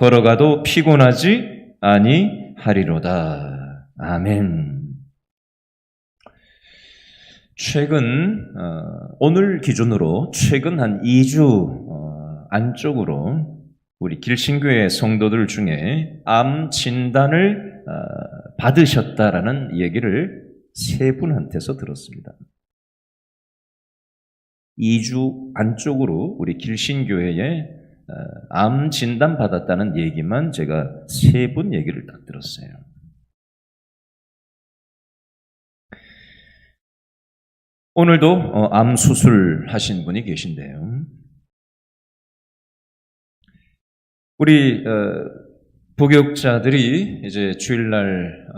걸어가도 피곤하지 아니하리로다. 아멘. 오늘 기준으로 최근 한 2주 안쪽으로 우리 길신교회 성도들 중에 암 진단을 받으셨다라는 얘기를 3분한테서 들었습니다. 2주 안쪽으로 우리 길신교회에 암 진단 받았다는 얘기만 제가 3분 얘기를 딱 들었어요. 오늘도 암 수술하신 분이 계신데요. 우리 부교육자들이 이제 주일날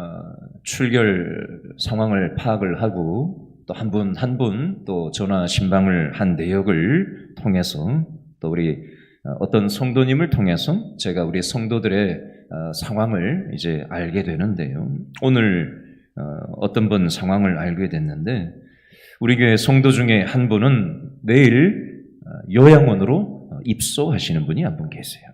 출결 상황을 파악을 하고 또 한 분 한 분 또 전화 신방을 한 내역을 통해서 또 우리 어떤 성도님을 통해서 제가 우리 성도들의 상황을 이제 알게 되는데요. 오늘 어떤 분 상황을 알게 됐는데 우리 교회 성도 중에 한 분은 내일 요양원으로 입소하시는 분이 한 분 계세요.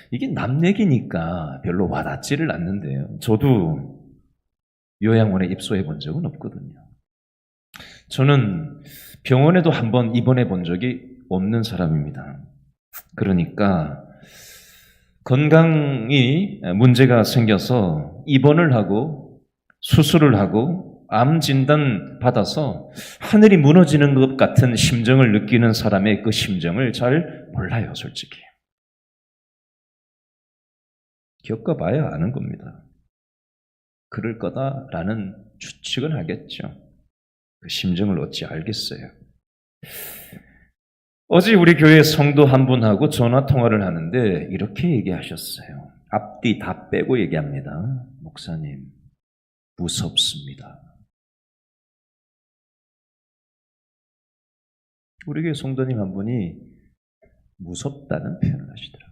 이게 남 얘기니까 별로 와닿지를 않는데요. 저도 요양원에 입소해 본 적은 없거든요. 저는 병원에도 한번 입원해 본 적이 없는 사람입니다. 그러니까 건강이 문제가 생겨서 입원을 하고 수술을 하고 암 진단 받아서 하늘이 무너지는 것 같은 심정을 느끼는 사람의 그 심정을 잘 몰라요, 솔직히. 겪어봐야 아는 겁니다. 그럴 거다라는 추측은 하겠죠. 그 심정을 어찌 알겠어요. 어제 우리 교회 성도 한 분하고 전화 통화를 하는데 이렇게 얘기하셨어요. 앞뒤 다 빼고 얘기합니다. 목사님, 무섭습니다. 우리 교회 성도님 한 분이 무섭다는 표현을 하시더라고요.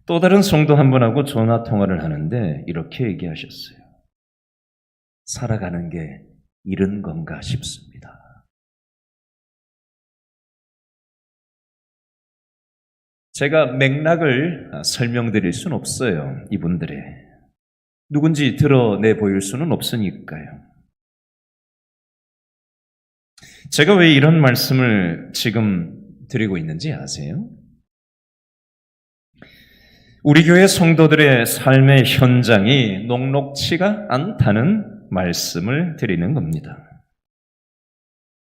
또 다른 성도 한 분하고 전화 통화를 하는데 이렇게 얘기하셨어요. 살아가는 게 이런 건가 싶습니다. 제가 맥락을 설명드릴 수는 없어요. 이분들의. 누군지 드러내 보일 수는 없으니까요. 제가 왜 이런 말씀을 지금 드리고 있는지 아세요? 우리 교회 성도들의 삶의 현장이 녹록치가 않다는 말씀을 드리는 겁니다.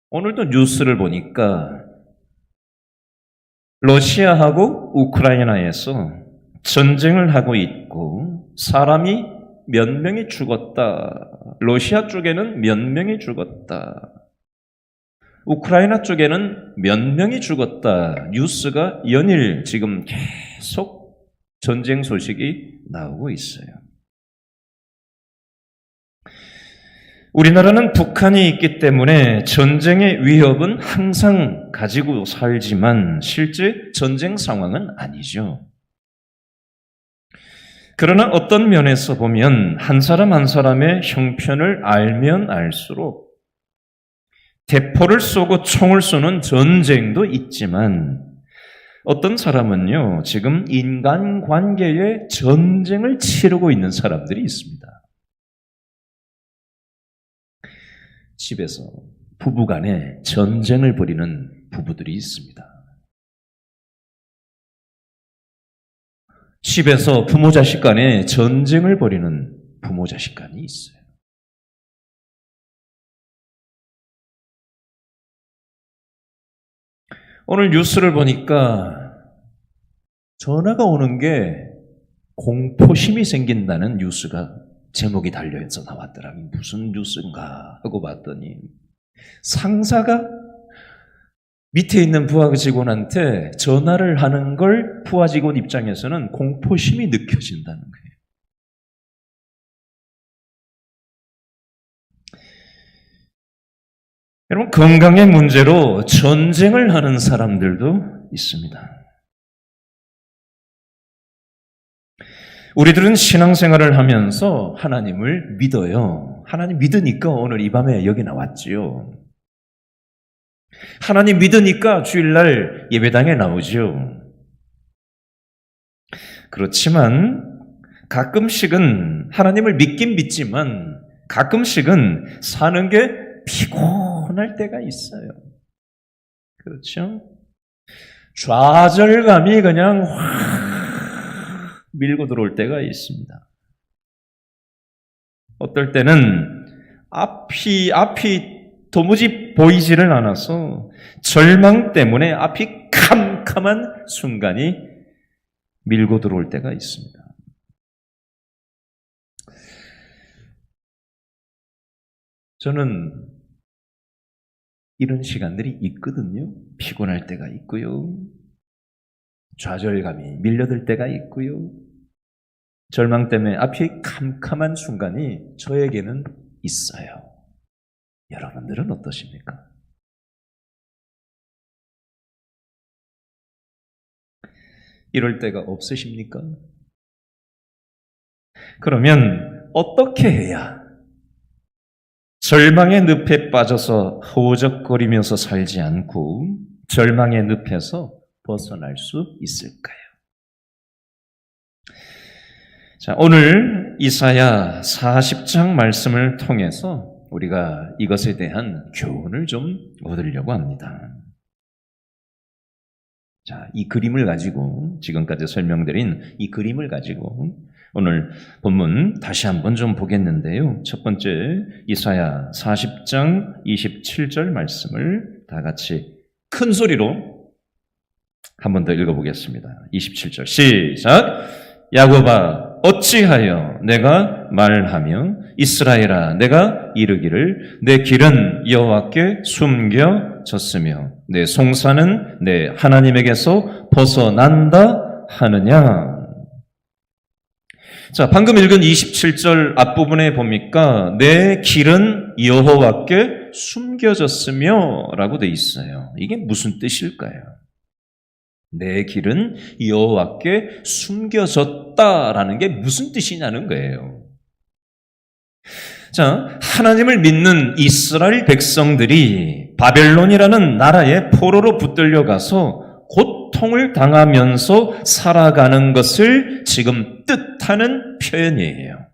오늘도 뉴스를 보니까 러시아하고 우크라이나에서 전쟁을 하고 있고 사람이 몇 명이 죽었다. 러시아 쪽에는 몇 명이 죽었다. 우크라이나 쪽에는 몇 명이 죽었다. 뉴스가 연일 지금 계속 전쟁 소식이 나오고 있어요. 우리나라는 북한이 있기 때문에 전쟁의 위협은 항상 가지고 살지만 실제 전쟁 상황은 아니죠. 그러나 어떤 면에서 보면 한 사람 한 사람의 형편을 알면 알수록 대포를 쏘고 총을 쏘는 전쟁도 있지만 어떤 사람은요, 지금 인간관계의 전쟁을 치르고 있는 사람들이 있습니다. 집에서 부부간에 전쟁을 벌이는 부부들이 있습니다. 집에서 부모 자식 간에 전쟁을 벌이는 부모 자식 간이 있어요. 오늘 뉴스를 보니까 전화가 오는 게 공포심이 생긴다는 뉴스가 제목이 달려있어 나왔더라고요. 무슨 뉴스인가 하고 봤더니 상사가 밑에 있는 부하 직원한테 전화를 하는 걸 부하 직원 입장에서는 공포심이 느껴진다는 거예요. 여러분, 건강의 문제로 전쟁을 하는 사람들도 있습니다. 우리들은 신앙생활을 하면서 하나님을 믿어요. 하나님 믿으니까 오늘 이 밤에 여기 나왔지요. 하나님 믿으니까 주일날 예배당에 나오죠. 그렇지만 가끔씩은 하나님을 믿긴 믿지만 가끔씩은 사는 게 피곤할 때가 있어요. 그렇죠? 좌절감이 그냥 확 밀고 들어올 때가 있습니다. 어떨 때는 앞이 도무지 보이지를 않아서 절망 때문에 앞이 캄캄한 순간이 밀고 들어올 때가 있습니다. 저는 이런 시간들이 있거든요. 피곤할 때가 있고요. 좌절감이 밀려들 때가 있고요. 절망 때문에 앞이 캄캄한 순간이 저에게는 있어요. 여러분들은 어떠십니까? 이럴 때가 없으십니까? 그러면 어떻게 해야 절망의 늪에 빠져서 허우적거리면서 살지 않고 절망의 늪에서 벗어날 수 있을까요? 자, 오늘 이사야 40장 말씀을 통해서 우리가 이것에 대한 교훈을 좀 얻으려고 합니다. 자, 이 그림을 가지고 지금까지 설명드린 이 그림을 가지고 오늘 본문 다시 한번 좀 보겠는데요. 첫 번째 이사야 40장 27절 말씀을 다 같이 큰 소리로 한 번 더 읽어보겠습니다. 27절 시작. 야곱아 어찌하여 내가 말하며 이스라엘아 내가 이르기를 내 길은 여호와께 숨겨졌으며 내 송사는 내 하나님에게서 벗어난다 하느냐. 자, 방금 읽은 27절 앞부분에 보니까 내 길은 여호와께 숨겨졌으며 라고 돼 있어요. 이게 무슨 뜻일까요? 내 길은 여호와께 숨겨졌다라는 게 무슨 뜻이냐는 거예요. 자, 하나님을 믿는 이스라엘 백성들이 바벨론이라는 나라의 포로로 붙들려가서 고통을 당하면서 살아가는 것을 지금 뜻하는 표현이에요.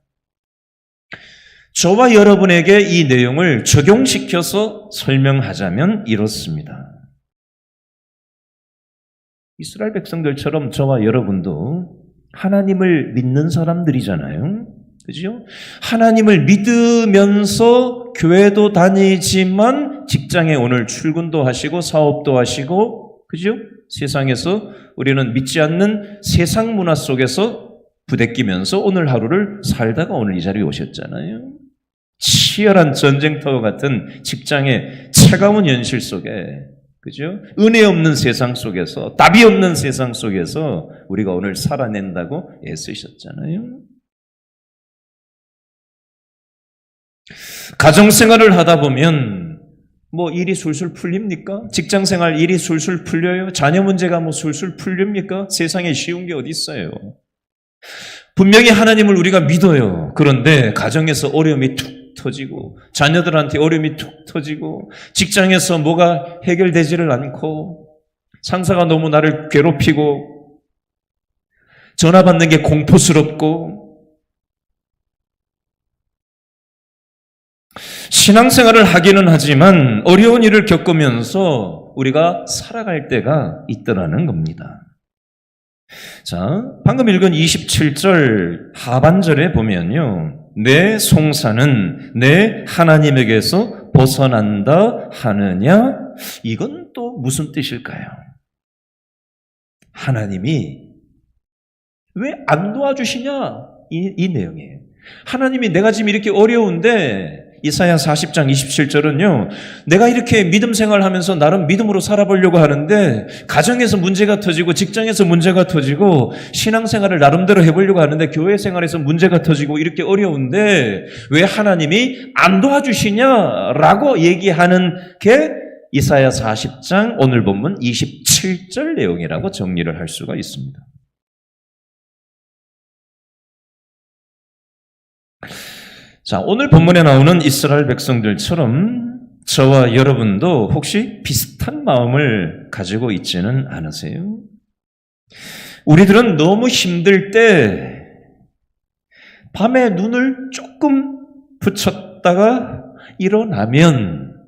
저와 여러분에게 이 내용을 적용시켜서 설명하자면 이렇습니다. 이스라엘 백성들처럼 저와 여러분도 하나님을 믿는 사람들이잖아요. 그죠? 하나님을 믿으면서 교회도 다니지만 직장에 오늘 출근도 하시고 사업도 하시고, 그죠? 세상에서 우리는 믿지 않는 세상 문화 속에서 부대끼면서 오늘 하루를 살다가 오늘 이 자리에 오셨잖아요. 치열한 전쟁터와 같은 직장의 차가운 현실 속에, 그죠? 은혜 없는 세상 속에서, 답이 없는 세상 속에서 우리가 오늘 살아낸다고 애쓰셨잖아요. 가정생활을 하다 보면 뭐 일이 술술 풀립니까? 직장생활 일이 술술 풀려요? 자녀 문제가 뭐 술술 풀립니까? 세상에 쉬운 게 어디 있어요? 분명히 하나님을 우리가 믿어요. 그런데 가정에서 어려움이 툭 터지고 자녀들한테 어려움이 툭 터지고 직장에서 뭐가 해결되지를 않고 상사가 너무 나를 괴롭히고 전화 받는 게 공포스럽고 신앙생활을 하기는 하지만 어려운 일을 겪으면서 우리가 살아갈 때가 있더라는 겁니다. 자, 방금 읽은 27절 하반절에 보면요. 내 송사는 내 하나님에게서 벗어난다 하느냐? 이건 또 무슨 뜻일까요? 하나님이 왜 안 도와주시냐? 이 내용이에요. 하나님이 내가 지금 이렇게 어려운데 이사야 40장 27절은요. 내가 이렇게 믿음 생활하면서 나름 믿음으로 살아보려고 하는데 가정에서 문제가 터지고 직장에서 문제가 터지고 신앙생활을 나름대로 해보려고 하는데 교회 생활에서 문제가 터지고 이렇게 어려운데 왜 하나님이 안 도와주시냐라고 얘기하는 게 이사야 40장 오늘 본문 27절 내용이라고 정리를 할 수가 있습니다. 자, 오늘 본문에 나오는 이스라엘 백성들처럼 저와 여러분도 혹시 비슷한 마음을 가지고 있지는 않으세요? 우리들은 너무 힘들 때 밤에 눈을 조금 붙였다가 일어나면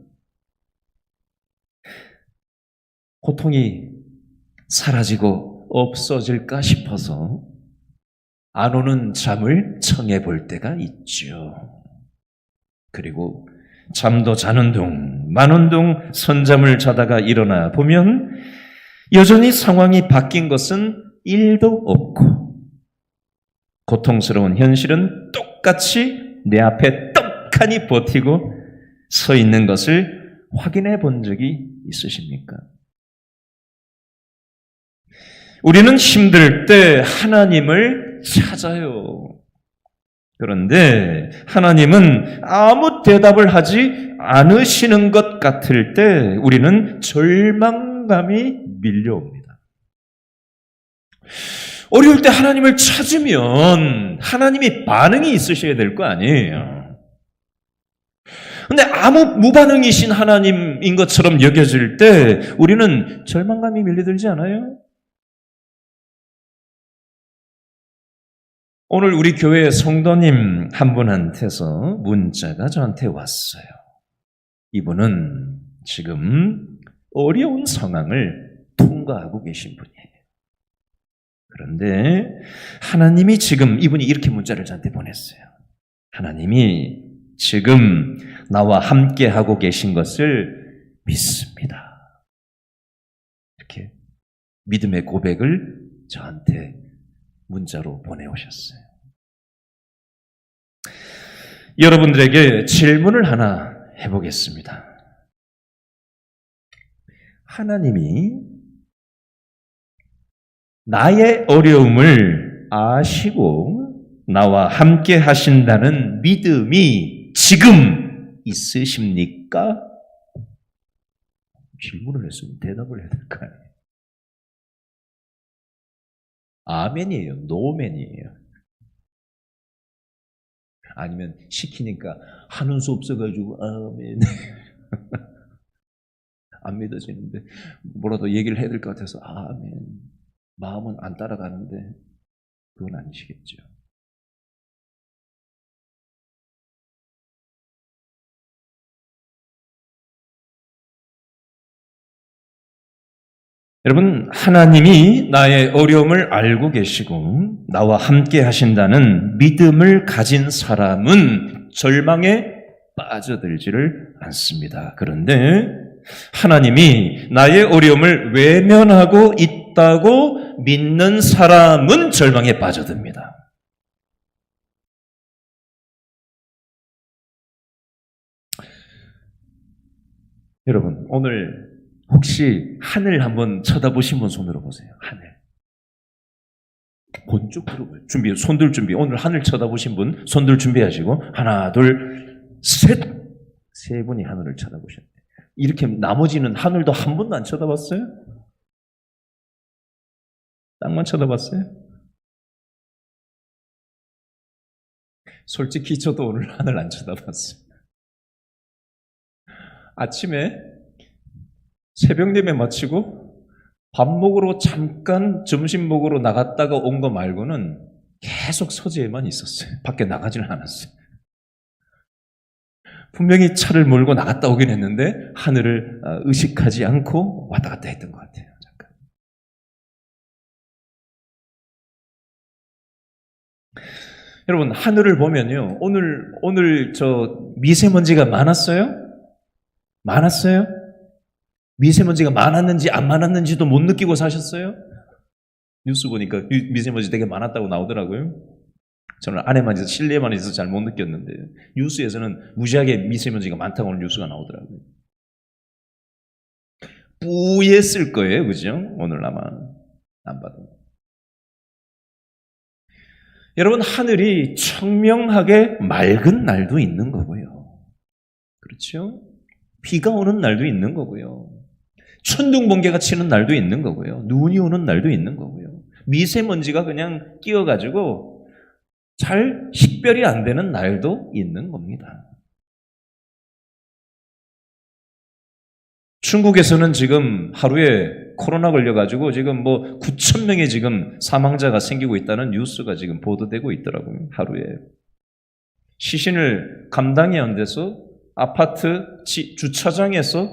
고통이 사라지고 없어질까 싶어서 안 오는 잠을 청해 볼 때가 있죠. 그리고 잠도 자는 둥 마는 둥 선잠을 자다가 일어나 보면 여전히 상황이 바뀐 것은 1도 없고 고통스러운 현실은 똑같이 내 앞에 떡하니 버티고 서 있는 것을 확인해 본 적이 있으십니까? 우리는 힘들 때 하나님을 찾아요. 그런데 하나님은 아무 대답을 하지 않으시는 것 같을 때 우리는 절망감이 밀려옵니다. 어려울 때 하나님을 찾으면 하나님이 반응이 있으셔야 될 거 아니에요. 근데 아무 무반응이신 하나님인 것처럼 여겨질 때 우리는 절망감이 밀려들지 않아요? 오늘 우리 교회 성도님 한 분한테서 문자가 저한테 왔어요. 이분은 지금 어려운 상황을 통과하고 계신 분이에요. 그런데 하나님이 지금 이분이 이렇게 문자를 저한테 보냈어요. 하나님이 지금 나와 함께 하고 계신 것을 믿습니다. 이렇게 믿음의 고백을 저한테 문자로 보내오셨어요. 여러분들에게 질문을 하나 해보겠습니다. 하나님이 나의 어려움을 아시고 나와 함께 하신다는 믿음이 지금 있으십니까? 질문을 했으면 대답을 해야 될 거 아니에요. 아멘이에요? 노멘이에요? 아니면 시키니까 하는 수 없어가지고 아멘 안 믿어지는데 뭐라도 얘기를 해야 될 것 같아서 아멘 마음은 안 따라가는데 그건 아니시겠죠. 여러분, 하나님이 나의 어려움을 알고 계시고 나와 함께 하신다는 믿음을 가진 사람은 절망에 빠져들지를 않습니다. 그런데 하나님이 나의 어려움을 외면하고 있다고 믿는 사람은 절망에 빠져듭니다. 여러분, 오늘 혹시 하늘 한번 쳐다보신 분 손들어 보세요. 하늘. 본쪽으로 준비, 손들 준비. 오늘 하늘 쳐다보신 분 손들 준비하시고 하나, 둘, 셋. 세 분이 하늘을 쳐다보셨네요. 이렇게 나머지는 하늘도 한 번도 안 쳐다봤어요? 땅만 쳐다봤어요? 솔직히 저도 오늘 하늘 안 쳐다봤어요. 아침에 새벽 예배 마치고 밥 먹으러 잠깐 점심 먹으러 나갔다가 온 거 말고는 계속 서재에만 있었어요. 밖에 나가지는 않았어요. 분명히 차를 몰고 나갔다 오긴 했는데 하늘을 의식하지 않고 왔다 갔다 했던 것 같아요. 잠깐. 여러분, 하늘을 보면요. 오늘 저 미세먼지가 많았어요? 많았어요? 미세먼지가 많았는지 안 많았는지도 못 느끼고 사셨어요? 뉴스 보니까 미세먼지 되게 많았다고 나오더라고요. 저는 안에만 있어서 실내에만 있어서 잘 못 느꼈는데 뉴스에서는 무지하게 미세먼지가 많다고 오늘 뉴스가 나오더라고요. 뿌였을 거예요. 그죠? 오늘 아마 안 봐도. 여러분, 하늘이 청명하게 맑은 날도 있는 거고요. 그렇죠? 비가 오는 날도 있는 거고요. 천둥번개가 치는 날도 있는 거고요. 눈이 오는 날도 있는 거고요. 미세먼지가 그냥 끼어가지고 잘 식별이 안 되는 날도 있는 겁니다. 중국에서는 지금 하루에 코로나 걸려가지고 지금 뭐 9천 명의 지금 사망자가 생기고 있다는 뉴스가 지금 보도되고 있더라고요. 하루에. 시신을 감당이 안 돼서 아파트 주차장에서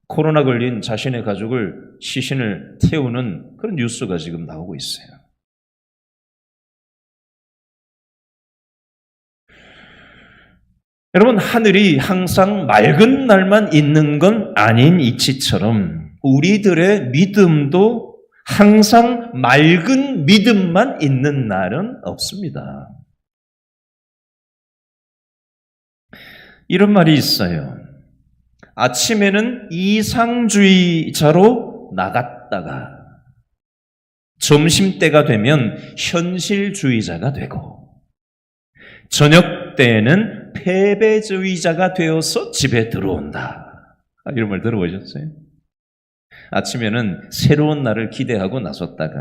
코로나 걸린 자신의 가족을 시신을 태우는 그런 뉴스가 지금 나오고 있어요. 여러분, 하늘이 항상 맑은 날만 있는 건 아닌 이치처럼 우리들의 믿음도 항상 맑은 믿음만 있는 날은 없습니다. 이런 말이 있어요. 아침에는 이상주의자로 나갔다가 점심때가 되면 현실주의자가 되고 저녁 때에는 패배주의자가 되어서 집에 들어온다. 이런 말 들어보셨어요? 아침에는 새로운 날을 기대하고 나섰다가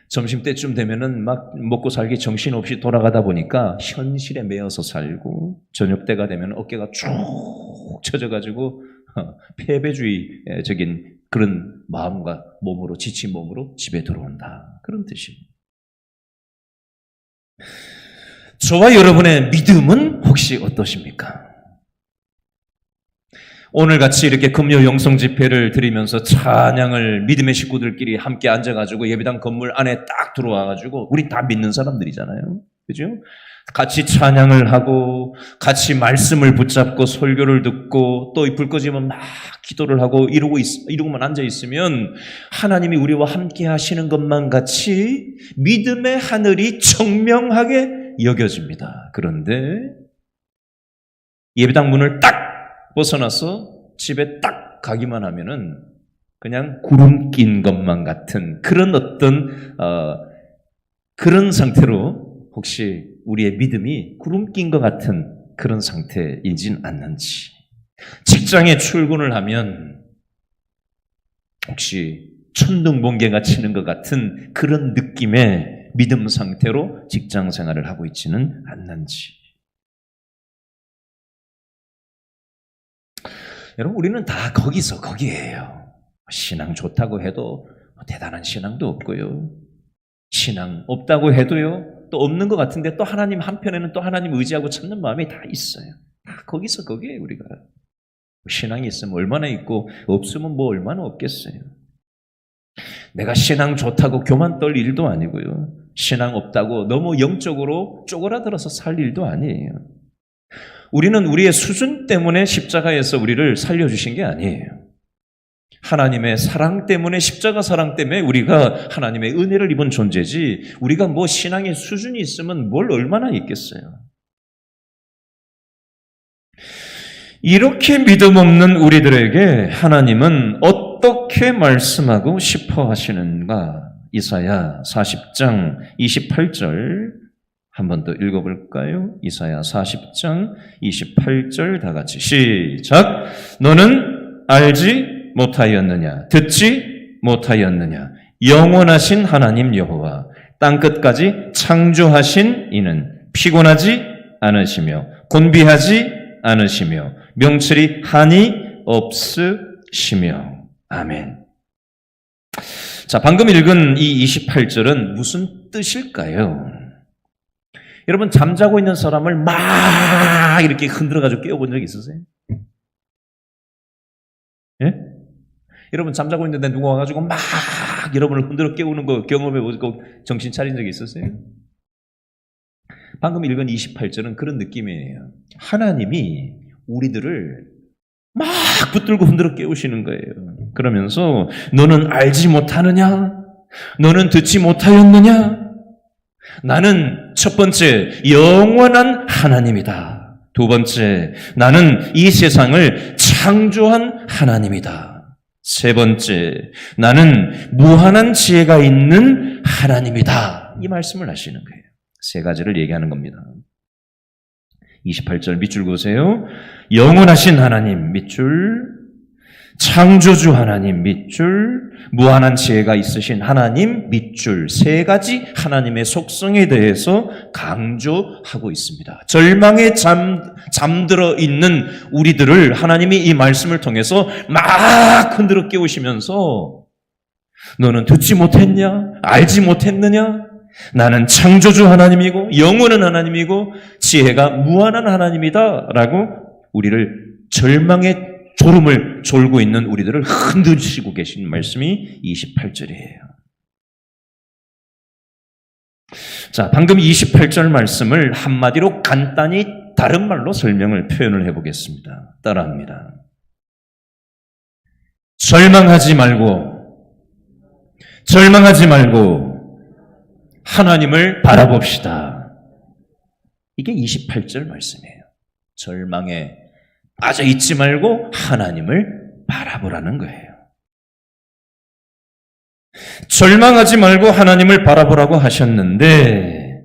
점심때쯤 되면은 막 먹고 살기 정신없이 돌아가다 보니까 현실에 매여서 살고 저녁때가 되면 어깨가 쭉 처져가지고 패배주의적인 그런 마음과 몸으로 지친 몸으로 집에 들어온다. 그런 뜻입니다. 저와 여러분의 믿음은 혹시 어떠십니까? 오늘 같이 이렇게 금요 영성 집회를 드리면서 찬양을 믿음의 식구들끼리 함께 앉아가지고 예배당 건물 안에 딱 들어와가지고 우리 다 믿는 사람들이잖아요. 그죠? 같이 찬양을 하고 같이 말씀을 붙잡고 설교를 듣고 또 불 꺼지면 막 기도를 하고 이러고만 앉아있으면 하나님이 우리와 함께 하시는 것만 같이 믿음의 하늘이 청명하게 여겨집니다. 그런데 예배당 문을 딱 벗어나서 집에 딱 가기만 하면은 그냥 구름 낀 것만 같은 그런 어떤 그런 상태로 혹시 우리의 믿음이 구름 낀 것 같은 그런 상태이진 않는지, 직장에 출근을 하면 혹시 천둥번개가 치는 것 같은 그런 느낌의 믿음 상태로 직장 생활을 하고 있지는 않는지. 여러분, 우리는 다 거기에요. 신앙 좋다고 해도 대단한 신앙도 없고요. 신앙 없다고 해도요, 또 없는 것 같은데 또 하나님 한편에는 또 하나님 의지하고 찾는 마음이 다 있어요. 다 거기에요, 우리가. 신앙이 있으면 얼마나 있고 없으면 뭐 얼마나 없겠어요. 내가 신앙 좋다고 교만 떨 일도 아니고요. 신앙 없다고 너무 영적으로 쪼그라들어서 살 일도 아니에요. 우리는 우리의 수준 때문에 십자가에서 우리를 살려주신 게 아니에요. 하나님의 사랑 때문에, 십자가 사랑 때문에 우리가 하나님의 은혜를 입은 존재지, 우리가 뭐 신앙의 수준이 있으면 뭘 얼마나 있겠어요. 이렇게 믿음 없는 우리들에게 하나님은 어떻게 말씀하고 싶어 하시는가? 이사야 40장 28절 한 번 더 읽어볼까요? 이사야 40장 28절 다 같이 시작. 너는 알지 못하였느냐? 듣지 못하였느냐? 영원하신 하나님 여호와 땅끝까지 창조하신 이는 피곤하지 않으시며 곤비하지 않으시며 명철이 한이 없으시며. 아멘. 자, 방금 읽은 이 28절은 무슨 뜻일까요? 여러분, 잠자고 있는 사람을 막 이렇게 흔들어가지고 깨워본 적 있으세요? 예? 여러분, 잠자고 있는데 누가 와가지고 막 여러분을 흔들어 깨우는 거 경험해보고 정신 차린 적이 있으세요? 방금 읽은 28절은 그런 느낌이에요. 하나님이 우리들을 막 붙들고 흔들어 깨우시는 거예요. 그러면서 너는 알지 못하느냐? 너는 듣지 못하였느냐? 나는 첫 번째 영원한 하나님이다. 두 번째, 나는 이 세상을 창조한 하나님이다. 세 번째, 나는 무한한 지혜가 있는 하나님이다. 이 말씀을 하시는 거예요. 세 가지를 얘기하는 겁니다. 28절 밑줄 그으세요. 영원하신 하나님 밑줄, 창조주 하나님 밑줄, 무한한 지혜가 있으신 하나님 밑줄, 세 가지 하나님의 속성에 대해서 강조하고 있습니다. 절망에 잠들어 있는 우리들을 하나님이 이 말씀을 통해서 막 흔들어 깨우시면서 너는 듣지 못했냐? 알지 못했느냐? 나는 창조주 하나님이고 영원한 하나님이고 지혜가 무한한 하나님이다 라고 우리를 절망의 졸음을 졸고 있는 우리들을 흔드시고 계신 말씀이 28절이에요. 자, 방금 28절 말씀을 한마디로 간단히 다른 말로 설명을 표현을 해보겠습니다. 따라합니다. 절망하지 말고 하나님을 바라봅시다. 이게 28절 말씀이에요. 절망에 빠져 있지 말고 하나님을 바라보라는 거예요. 절망하지 말고 하나님을 바라보라고 하셨는데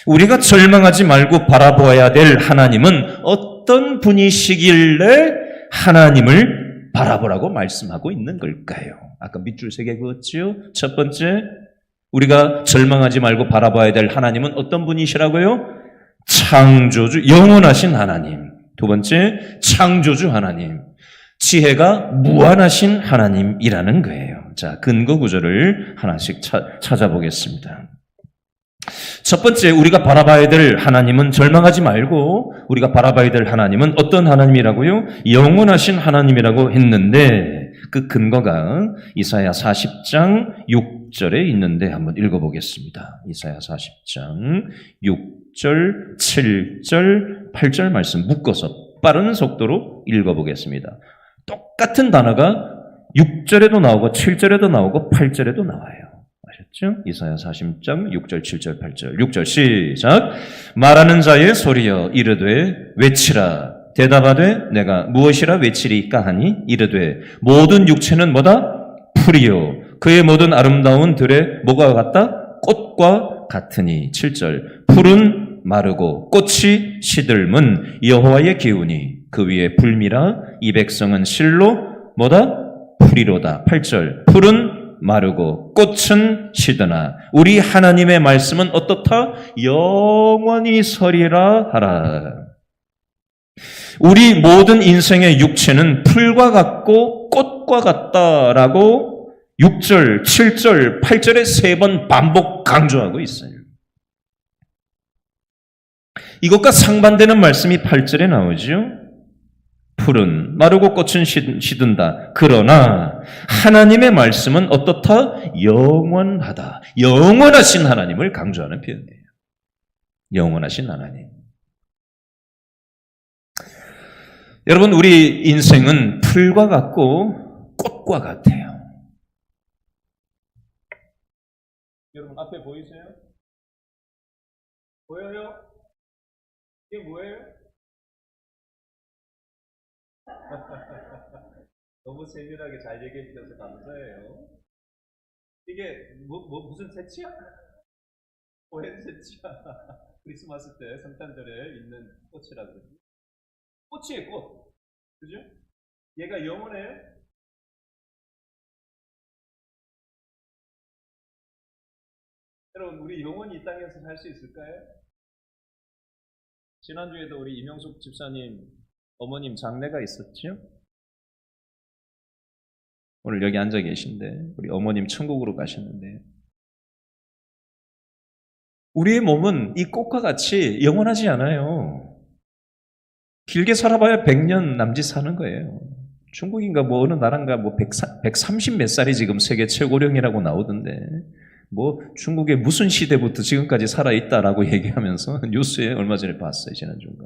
우리가 절망하지 말고 바라보아야 될 하나님은 어떤 분이시길래 하나님을 바라보라고 말씀하고 있는 걸까요? 아까 밑줄 3개 그었지요? 첫 번째, 우리가 절망하지 말고 바라봐야 될 하나님은 어떤 분이시라고요? 창조주, 영원하신 하나님. 두 번째, 창조주 하나님. 지혜가 무한하신 하나님이라는 거예요. 자, 근거 구절을 하나씩 찾아보겠습니다. 첫 번째, 우리가 바라봐야 될 하나님은 절망하지 말고 우리가 바라봐야 될 하나님은 어떤 하나님이라고요? 영원하신 하나님이라고 했는데 그 근거가 이사야 40장 6절에 있는데 한번 읽어보겠습니다. 이사야 40장 6절, 7절, 8절 말씀 묶어서 빠른 속도로 읽어보겠습니다. 똑같은 단어가 6절에도 나오고 7절에도 나오고 8절에도 나와요. 아셨죠? 이사야 40장 6절, 7절, 8절. 6절 시작. 말하는 자의 소리여 이르되 외치라. 대답하되 내가 무엇이라 외치리까 하니 이르되 모든 육체는 뭐다? 풀이요. 그의 모든 아름다운 들에 뭐가 같다? 꽃과 같으니. 7절. 풀은 마르고 꽃이 시들면 여호와의 기운이 그 위에 불미라. 이 백성은 실로 뭐다? 풀이로다. 8절. 풀은 마르고 꽃은 시드나 우리 하나님의 말씀은 어떻다? 영원히 서리라 하라. 우리 모든 인생의 육체는 풀과 같고 꽃과 같다라고 6절, 7절, 8절에 3번 반복 강조하고 있어요. 이것과 상반되는 말씀이 8절에 나오죠. 풀은 마르고 꽃은 시든다. 그러나 하나님의 말씀은 어떻다? 영원하다. 영원하신 하나님을 강조하는 표현이에요. 영원하신 하나님. 여러분, 우리 인생은 풀과 같고 꽃과 같아요. 여러분 앞에 보이세요? 보여요? 이게 뭐예요? 너무 세밀하게 잘 얘기해 주셔서 감사해요. 이게 무슨 새치야? 오해는 새치야. 크리스마스 때 성탄절에 있는 꽃이라고 그러죠. 꽃이에요, 꽃. 그죠? 얘가 영원해요? 여러분, 우리 영원히 이 땅에서 살 수 있을까요? 지난주에도 우리 이명숙 집사님 어머님 장례가 있었죠? 오늘 여기 앉아 계신데 우리 어머님 천국으로 가셨는데 우리의 몸은 이 꽃과 같이 영원하지 않아요. 길게 살아봐야 100년 남짓 사는 거예요. 중국인가 뭐 어느 나라인가 뭐 130 몇 살이 지금 세계 최고령이라고 나오던데 뭐 중국의 무슨 시대부터 지금까지 살아있다라고 얘기하면서 뉴스에 얼마 전에 봤어요. 지난주인가.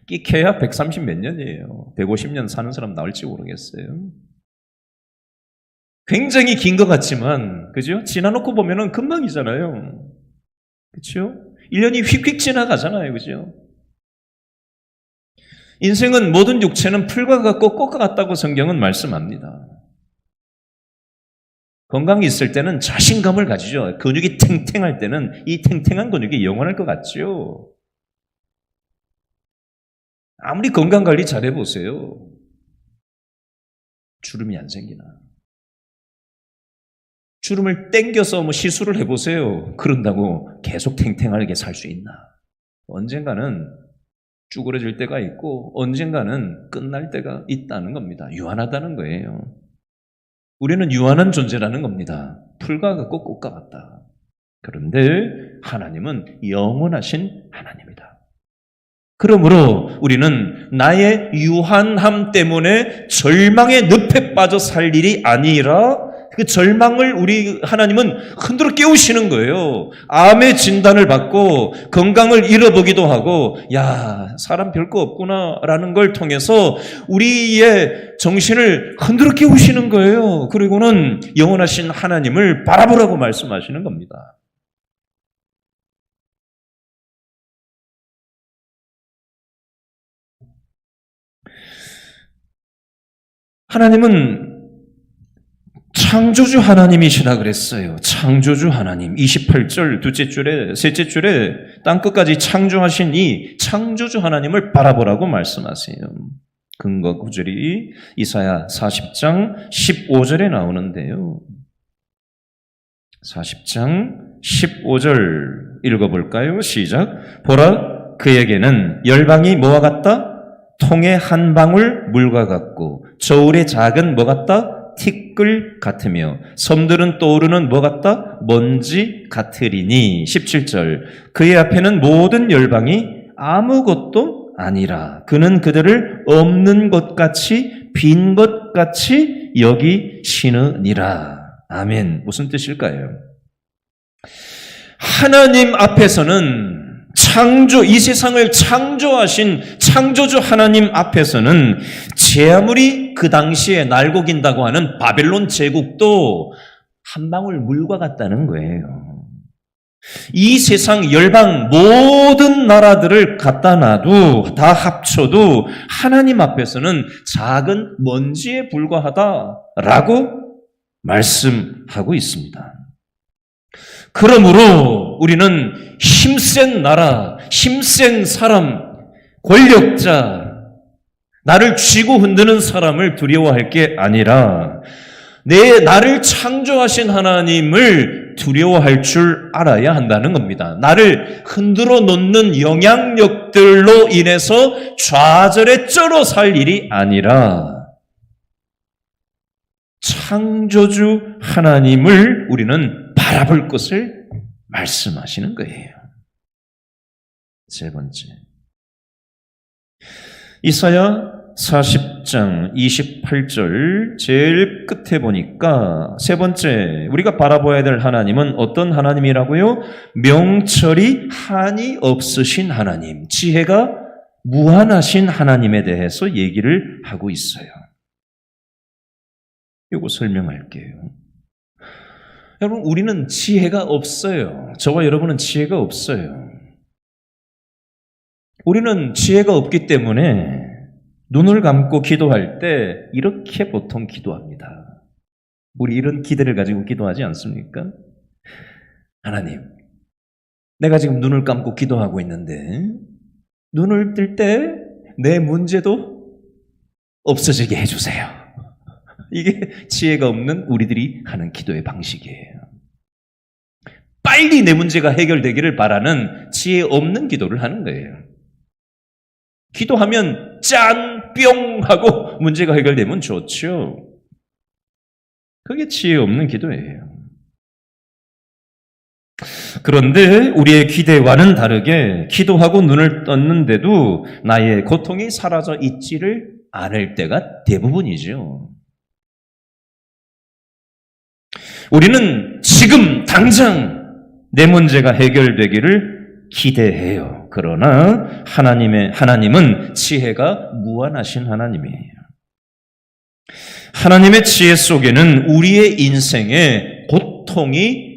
끼케야 130 몇 년이에요. 150년 사는 사람 나올지 모르겠어요. 굉장히 긴 것 같지만 그죠? 지나놓고 보면은 금방이잖아요. 그렇죠? 1년이 휙휙 지나가잖아요. 그죠? 인생은 모든 육체는 풀과 같고 꽃과 같다고 성경은 말씀합니다. 건강이 있을 때는 자신감을 가지죠. 근육이 탱탱할 때는 이 탱탱한 근육이 영원할 것 같죠. 아무리 건강관리 잘해보세요. 주름이 안 생기나? 주름을 땡겨서 뭐 시술을 해보세요. 그런다고 계속 탱탱하게 살 수 있나? 언젠가는 쭈그러질 때가 있고 언젠가는 끝날 때가 있다는 겁니다. 유한하다는 거예요. 우리는 유한한 존재라는 겁니다. 풀과 같고 꽃과 같다. 그런데 하나님은 영원하신 하나님이다. 그러므로 우리는 나의 유한함 때문에 절망의 늪에 빠져 살 일이 아니라 그 절망을 우리 하나님은 흔들어 깨우시는 거예요. 암의 진단을 받고 건강을 잃어보기도 하고 야, 사람 별거 없구나라는 걸 통해서 우리의 정신을 흔들어 깨우시는 거예요. 그리고는 영원하신 하나님을 바라보라고 말씀하시는 겁니다. 하나님은 창조주 하나님이시라 그랬어요. 창조주 하나님. 28절 둘째 줄에 셋째 줄에 땅끝까지 창조하신 이 창조주 하나님을 바라보라고 말씀하세요. 근거 구절이 이사야 40장 15절에 나오는데요. 40장 15절 읽어볼까요? 시작. 보라, 그에게는 열방이 뭐와 같다? 통의 한 방울 물과 같고 저울의 작은 뭐 같다? 티끌 같으며 섬들은 떠오르는 뭐 같다? 먼지 같으리니. 17절. 그의 앞에는 모든 열방이 아무것도 아니라 그는 그들을 없는 것 같이 빈 것 같이 여기시느니라. 아멘. 무슨 뜻일까요? 하나님 앞에서는 이 세상을 창조하신 창조주 하나님 앞에서는 제 아무리 그 당시에 날고긴다고 하는 바벨론 제국도 한 방울 물과 같다는 거예요. 이 세상 열방 모든 나라들을 갖다 놔도 다 합쳐도 하나님 앞에서는 작은 먼지에 불과하다라고 말씀하고 있습니다. 그러므로 우리는 힘센 나라, 힘센 사람, 권력자, 나를 쥐고 흔드는 사람을 두려워할 게 아니라 나를 창조하신 하나님을 두려워할 줄 알아야 한다는 겁니다. 나를 흔들어 놓는 영향력들로 인해서 좌절에 쩔어 살 일이 아니라 창조주 하나님을 우리는 바라볼 것을 말씀하시는 거예요. 세 번째, 이사야 40장 28절 제일 끝에 보니까 세 번째 우리가 바라봐야 될 하나님은 어떤 하나님이라고요? 명철이 한이 없으신 하나님, 지혜가 무한하신 하나님에 대해서 얘기를 하고 있어요. 이거 설명할게요. 여러분, 우리는 지혜가 없어요. 저와 여러분은 지혜가 없어요. 우리는 지혜가 없기 때문에 눈을 감고 기도할 때 이렇게 보통 기도합니다. 우리 이런 기대를 가지고 기도하지 않습니까? 하나님, 내가 지금 눈을 감고 기도하고 있는데 눈을 뜰 때 내 문제도 없어지게 해주세요. 이게 지혜가 없는 우리들이 하는 기도의 방식이에요. 빨리 내 문제가 해결되기를 바라는 지혜 없는 기도를 하는 거예요. 기도하면 짠, 뿅 하고 문제가 해결되면 좋죠. 그게 지혜 없는 기도예요. 그런데 우리의 기대와는 다르게 기도하고 눈을 떴는데도 나의 고통이 사라져 있지를 않을 때가 대부분이죠. 우리는 지금 당장 내 문제가 해결되기를 기대해요. 그러나 하나님은 지혜가 무한하신 하나님이에요. 하나님의 지혜 속에는 우리의 인생에 고통이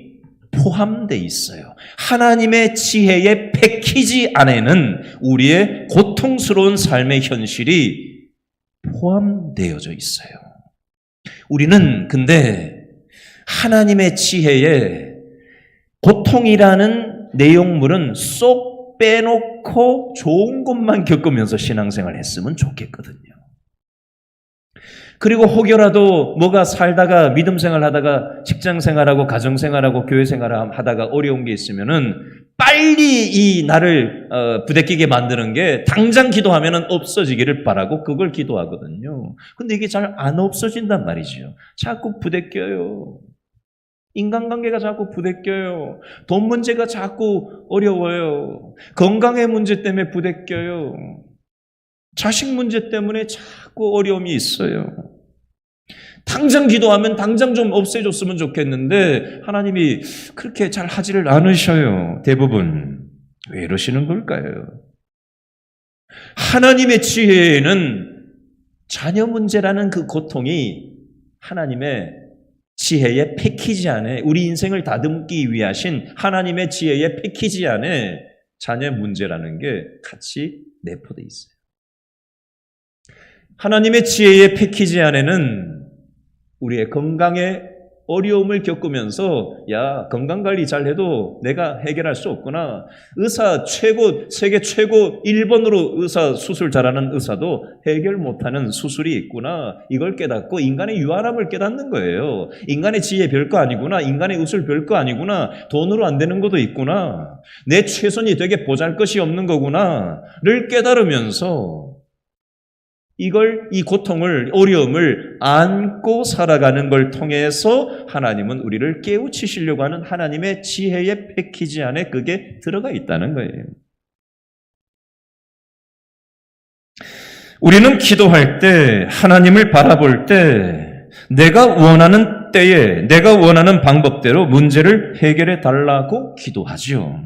포함되어 있어요. 하나님의 지혜의 패키지 안에는 우리의 고통스러운 삶의 현실이 포함되어져 있어요. 우리는 근데 하나님의 지혜에 고통이라는 내용물은 쏙 빼놓고 좋은 것만 겪으면서 신앙생활 했으면 좋겠거든요. 그리고 혹여라도 뭐가 살다가 믿음 생활하다가 직장 생활하고 가정 생활하고 교회 생활하다가 어려운 게 있으면은 빨리 이 나를 부대끼게 만드는 게 당장 기도하면은 없어지기를 바라고 그걸 기도하거든요. 근데 이게 잘 안 없어진단 말이죠. 자꾸 부대껴요. 인간관계가 자꾸 부대껴요. 돈 문제가 자꾸 어려워요. 건강의 문제 때문에 부대껴요. 자식 문제 때문에 자꾸 어려움이 있어요. 당장 기도하면 당장 좀 없애줬으면 좋겠는데 하나님이 그렇게 잘 하지를 않으셔요. 대부분. 왜 이러시는 걸까요? 하나님의 지혜에는 자녀 문제라는 그 고통이 하나님의 지혜의 패키지 안에, 우리 인생을 다듬기 위하신 하나님의 지혜의 패키지 안에 자녀 문제라는 게 같이 내포되어 있어요. 하나님의 지혜의 패키지 안에는 우리의 건강에 어려움을 겪으면서 야, 건강관리 잘해도 내가 해결할 수 없구나. 의사 최고, 세계 최고 1번으로 의사 수술 잘하는 의사도 해결 못하는 수술이 있구나. 이걸 깨닫고 인간의 유한함을 깨닫는 거예요. 인간의 지혜 별거 아니구나. 인간의 의술 별거 아니구나. 돈으로 안 되는 것도 있구나. 내 최선이 되게 보잘것이 없는 거구나를 깨달으면서 이 고통을, 어려움을 안고 살아가는 걸 통해서 하나님은 우리를 깨우치시려고 하는 하나님의 지혜의 패키지 안에 그게 들어가 있다는 거예요. 우리는 기도할 때, 하나님을 바라볼 때, 내가 원하는 때에, 내가 원하는 방법대로 문제를 해결해 달라고 기도하죠.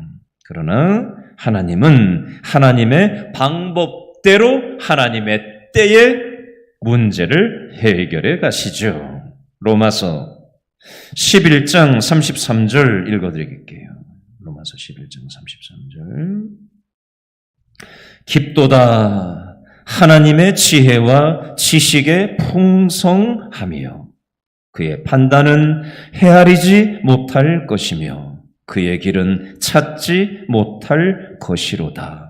그러나 하나님은 하나님의 방법대로 하나님의 때에 문제를 해결해 가시죠. 로마서 11장 33절 읽어드릴게요. 로마서 11장 33절. 깊도다 하나님의 지혜와 지식의 풍성함이요 그의 판단은 헤아리지 못할 것이며 그의 길은 찾지 못할 것이로다.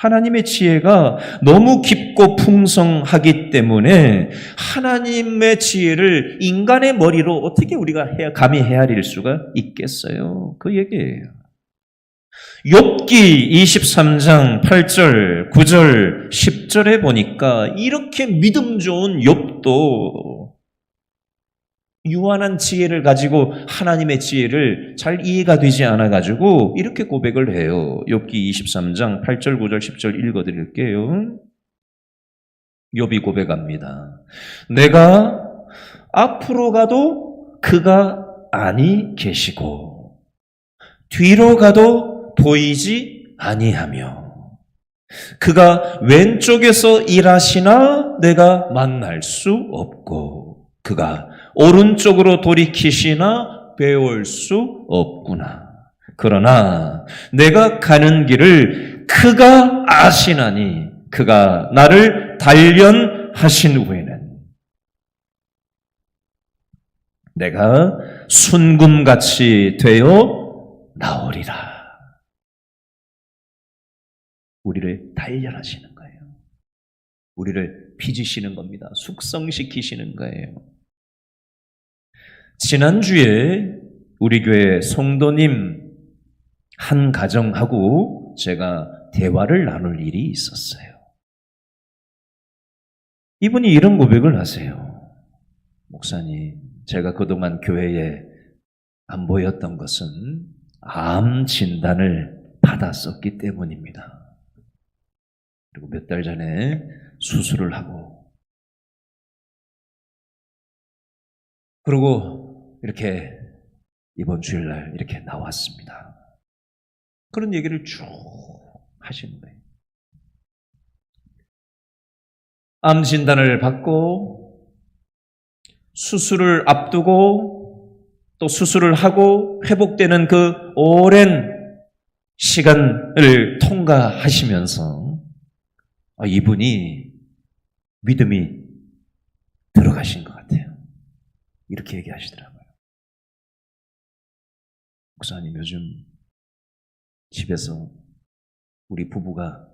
하나님의 지혜가 너무 깊고 풍성하기 때문에 하나님의 지혜를 인간의 머리로 어떻게 우리가 감히 헤아릴 수가 있겠어요? 그 얘기예요. 욥기 23장 8절, 9절, 10절에 보니까 이렇게 믿음 좋은 욥도 유한한 지혜를 가지고 하나님의 지혜를 잘 이해가 되지 않아가지고 이렇게 고백을 해요. 욥기 23장 8절, 9절, 10절 읽어드릴게요. 욥이 고백합니다. 내가 앞으로 가도 그가 아니 계시고 뒤로 가도 보이지 아니하며 그가 왼쪽에서 일하시나 내가 만날 수 없고 그가 오른쪽으로 돌이키시나 배울 수 없구나. 그러나 내가 가는 길을 그가 아시나니 그가 나를 단련하신 후에는 내가 순금같이 되어 나오리라. 우리를 단련하시는 거예요. 우리를 빚으시는 겁니다. 숙성시키시는 거예요. 지난주에 우리 교회 성도님 한 가정하고 제가 대화를 나눌 일이 있었어요. 이분이 이런 고백을 하세요. 목사님, 제가 그동안 교회에 안 보였던 것은 암 진단을 받았었기 때문입니다. 그리고 몇 달 전에 수술을 하고 그리고 이렇게 이번 주일날 이렇게 나왔습니다. 그런 얘기를 쭉 하시는 거예요. 암 진단을 받고 수술을 앞두고 또 수술을 하고 회복되는 그 오랜 시간을 통과하시면서 이분이 믿음이 들어가신 것 같아요. 이렇게 얘기하시더라고요. 목사님, 요즘 집에서 우리 부부가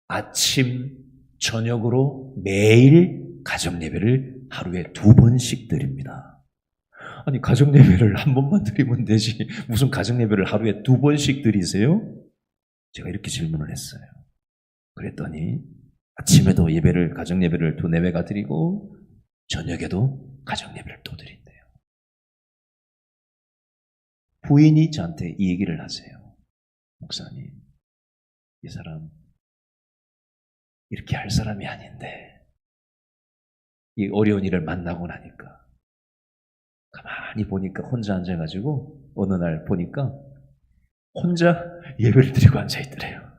아침, 저녁으로 매일 가정 예배를 하루에 2번씩 드립니다. 아니, 가정 예배를 한 번만 드리면 되지 무슨 가정 예배를 하루에 2번씩 드리세요? 제가 이렇게 질문을 했어요. 그랬더니 아침에도 예배를, 가정 예배를 2-4배가 드리고 저녁에도 가정 예배를 또 드린대요. 부인이 저한테 이 얘기를 하세요. 목사님, 이 사람 이렇게 할 사람이 아닌데 이 어려운 일을 만나고 나니까 가만히 보니까 혼자 앉아가지고 어느 날 보니까 혼자 예배를 드리고 앉아있더래요.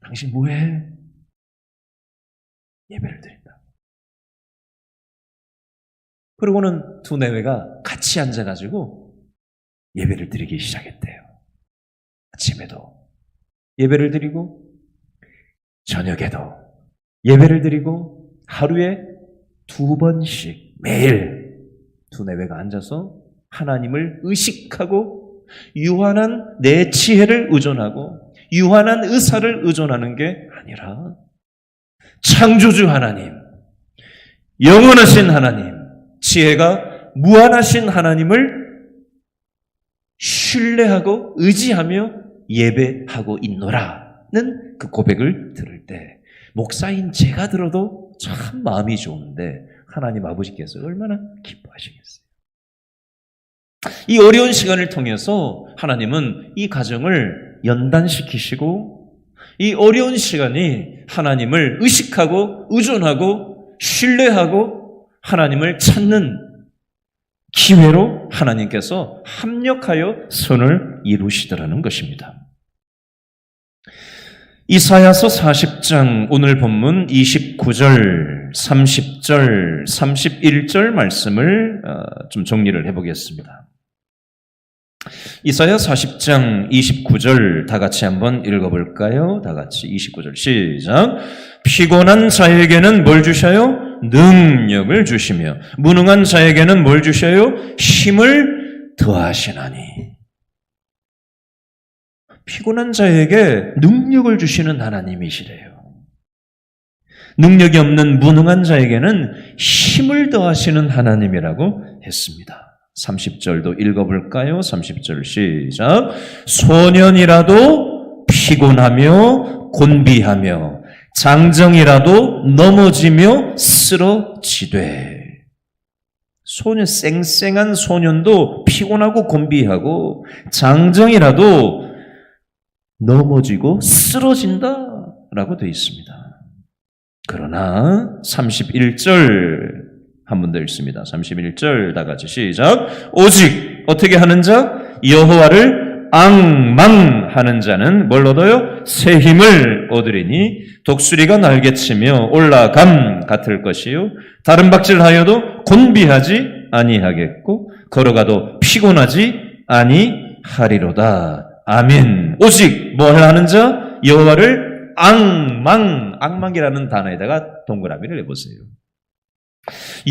당신 뭐해? 예배를 드린다. 그러고는 2-4배가 같이 앉아가지고 예배를 드리기 시작했대요. 아침에도 예배를 드리고 저녁에도 예배를 드리고 하루에 2번씩 매일 2-4배가 앉아서 하나님을 의식하고 유한한 내 지혜를 의존하고 유한한 의사를 의존하는 게 아니라 창조주 하나님, 영원하신 하나님, 지혜가 무한하신 하나님을 신뢰하고 의지하며 예배하고 있노라는 그 고백을 들을 때 목사인 제가 들어도 참 마음이 좋은데 하나님 아버지께서 얼마나 기뻐하시겠어요. 이 어려운 시간을 통해서 하나님은 이 가정을 연단시키시고 이 어려운 시간이 하나님을 의식하고 의존하고 신뢰하고 하나님을 찾는 기회로 하나님께서 합력하여 선을 이루시더라는 것입니다. 이사야서 40장 오늘 본문 29절, 30절, 31절 말씀을 좀 정리를 해보겠습니다. 이사야 40장 29절 다 같이 한번 읽어볼까요? 다 같이 29절 시작. 피곤한 자에게는 뭘 주셔요? 능력을 주시며 무능한 자에게는 뭘 주셔요? 힘을 더하시나니. 피곤한 자에게 능력을 주시는 하나님이시래요. 능력이 없는 무능한 자에게는 힘을 더하시는 하나님이라고 했습니다. 30절도 읽어볼까요? 30절 시작. 소년이라도 피곤하며 곤비하며 장정이라도 넘어지며 쓰러지되. 소년, 쌩쌩한 소년도 피곤하고 곤비하고 장정이라도 넘어지고 쓰러진다라고 되어 있습니다. 그러나 31절 한 번 더 읽습니다. 31절 다 같이 시작. 오직 어떻게 하는 자? 여호와를 앙망하는 자는 뭘 얻어요? 새 힘을 얻으리니 독수리가 날개치며 올라감 같을 것이요 다른 박질하여도 곤비하지 아니하겠고 걸어가도 피곤하지 아니하리로다. 아멘. 오직 뭘 하는 자? 여호와를 앙망이라는 단어에다가 동그라미를 해보세요.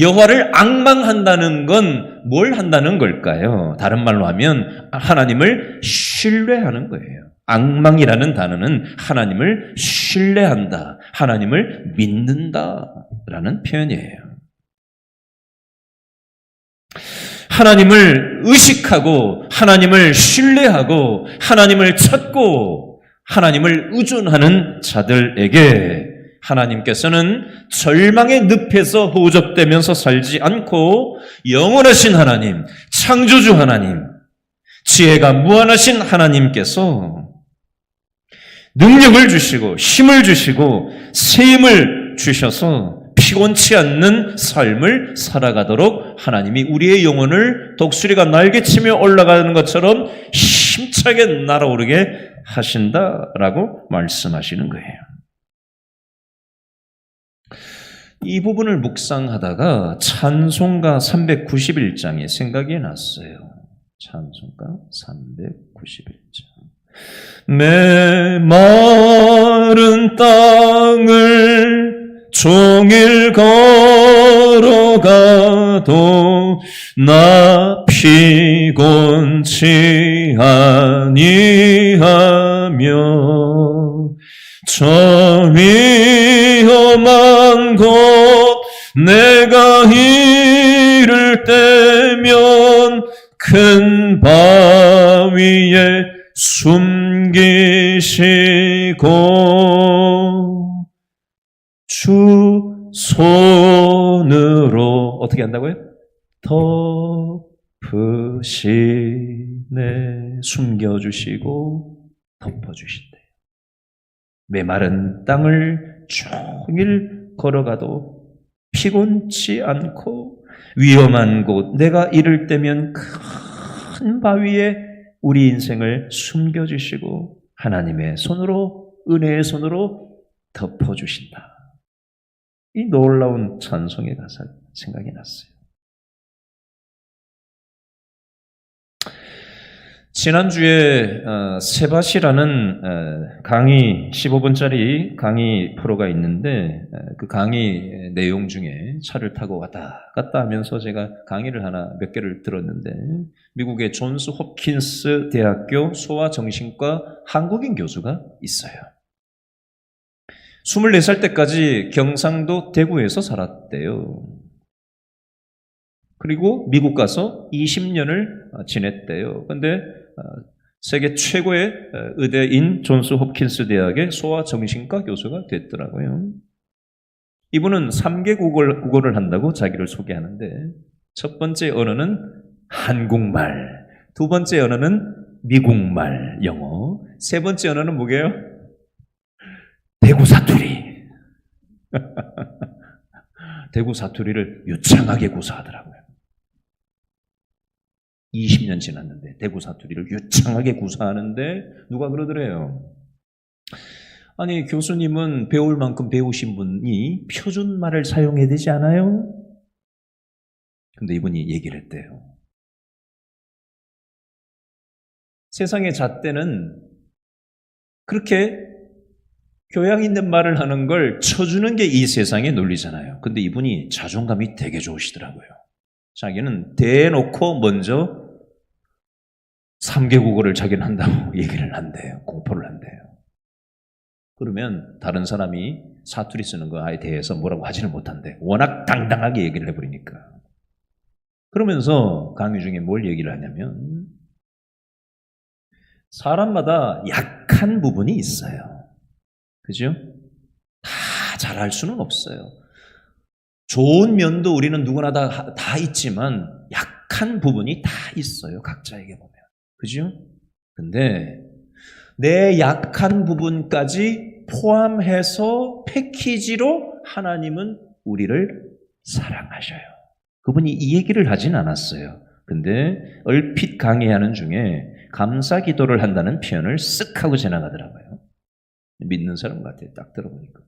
여호와를 앙망한다는 건 뭘 한다는 걸까요? 다른 말로 하면 하나님을 신뢰하는 거예요. 앙망이라는 단어는 하나님을 신뢰한다, 하나님을 믿는다라는 표현이에요. 하나님을 의식하고 하나님을 신뢰하고 하나님을 찾고 하나님을 의존하는 자들에게 하나님께서는 절망의 늪에서 호접되면서 살지 않고 영원하신 하나님, 창조주 하나님, 지혜가 무한하신 하나님께서 능력을 주시고 힘을 주시고 새 힘을 주셔서 피곤치 않는 삶을 살아가도록 하나님이 우리의 영혼을 독수리가 날개치며 올라가는 것처럼 힘차게 날아오르게 하신다라고 말씀하시는 거예요. 이 부분을 묵상하다가 찬송가 391장에 생각이 났어요. 찬송가 391장. 메마른 땅을 종일 걸어가도 나 피곤치 아니하며 저 위 내가 이를 때면 큰 바위에 숨기시고 주 손으로 어떻게 한다고요? 덮으시네. 숨겨주시고 덮어주신대요. 메마른 땅을 종일 걸어가도 피곤치 않고 위험한 곳, 내가 이를 때면 큰 바위에 우리 인생을 숨겨주시고 하나님의 손으로, 은혜의 손으로 덮어주신다. 이 놀라운 찬송의 가사 생각이 났어요. 지난주에 세바시라는 강의 15분짜리 강의 프로가 있는데 그 강의 내용 중에 차를 타고 왔다 갔다 하면서 제가 강의를 몇 개를 들었는데 미국의 존스 홉킨스 대학교 소아정신과 한국인 교수가 있어요. 24살 때까지 경상도 대구에서 살았대요. 그리고 미국 가서 20년을 지냈대요. 그런데 세계 최고의 의대인 존스 홉킨스 대학의 소아정신과 교수가 됐더라고요. 이분은 3개 국어를 한다고 자기를 소개하는데 첫 번째 언어는 한국말, 두 번째 언어는 미국말, 영어, 세 번째 언어는 뭐게요? 대구 사투리. 대구 사투리를 유창하게 구사하더라고요. 20년 지났는데 대구 사투리를 유창하게 구사하는데 누가 그러더래요. 아니 교수님은 배울 만큼 배우신 분이 표준말을 사용해야 되지 않아요? 근데 이분이 얘기를 했대요. 세상의 잣대는 그렇게 교양 있는 말을 하는 걸 쳐주는 게 이 세상의 논리잖아요. 근데 이분이 자존감이 되게 좋으시더라고요. 자기는 대놓고 먼저 3개 국어를 자기는 한다고 얘기를 한대요. 공포를 한대요. 그러면 다른 사람이 사투리 쓰는 거에 대해서 뭐라고 하지는 못한대. 워낙 당당하게 얘기를 해버리니까. 그러면서 강의 중에 뭘 얘기를 하냐면 사람마다 약한 부분이 있어요. 그죠? 다 잘할 수는 없어요. 좋은 면도 우리는 누구나 다 있지만 약한 부분이 다 있어요. 각자에게 보면. 그죠? 근데 내 약한 부분까지 포함해서 패키지로 하나님은 우리를 사랑하셔요. 그분이 이 얘기를 하진 않았어요. 근데 얼핏 강의하는 중에 감사 기도를 한다는 표현을 쓱 하고 지나가더라고요. 믿는 사람 같아요. 딱 들어보니까.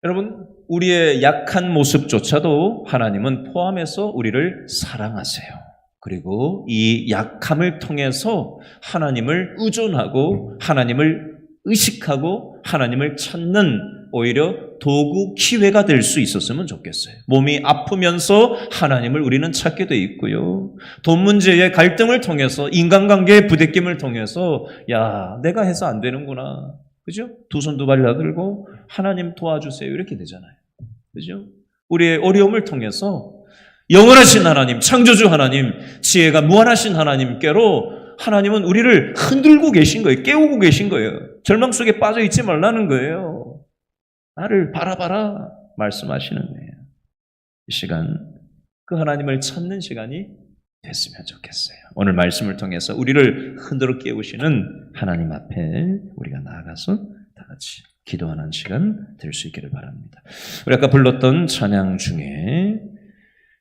여러분, 우리의 약한 모습조차도 하나님은 포함해서 우리를 사랑하세요. 그리고 이 약함을 통해서 하나님을 의존하고 하나님을 의식하고 하나님을 찾는 오히려 도구 기회가 될 수 있었으면 좋겠어요. 몸이 아프면서 하나님을 우리는 찾게 돼 있고요. 돈 문제의 갈등을 통해서 인간관계의 부대낌을 통해서 야, 내가 해서 안 되는구나. 그죠? 두 손 두 발 나들고 하나님 도와주세요. 이렇게 되잖아요. 그죠? 우리의 어려움을 통해서 영원하신 하나님, 창조주 하나님, 지혜가 무한하신 하나님께로 하나님은 우리를 흔들고 계신 거예요. 깨우고 계신 거예요. 절망 속에 빠져 있지 말라는 거예요. 나를 바라봐라 말씀하시는 거예요. 이 시간 그 하나님을 찾는 시간이 됐으면 좋겠어요. 오늘 말씀을 통해서 우리를 흔들어 깨우시는 하나님 앞에 우리가 나아가서 다 같이 기도하는 시간 될 수 있기를 바랍니다. 우리 아까 불렀던 찬양 중에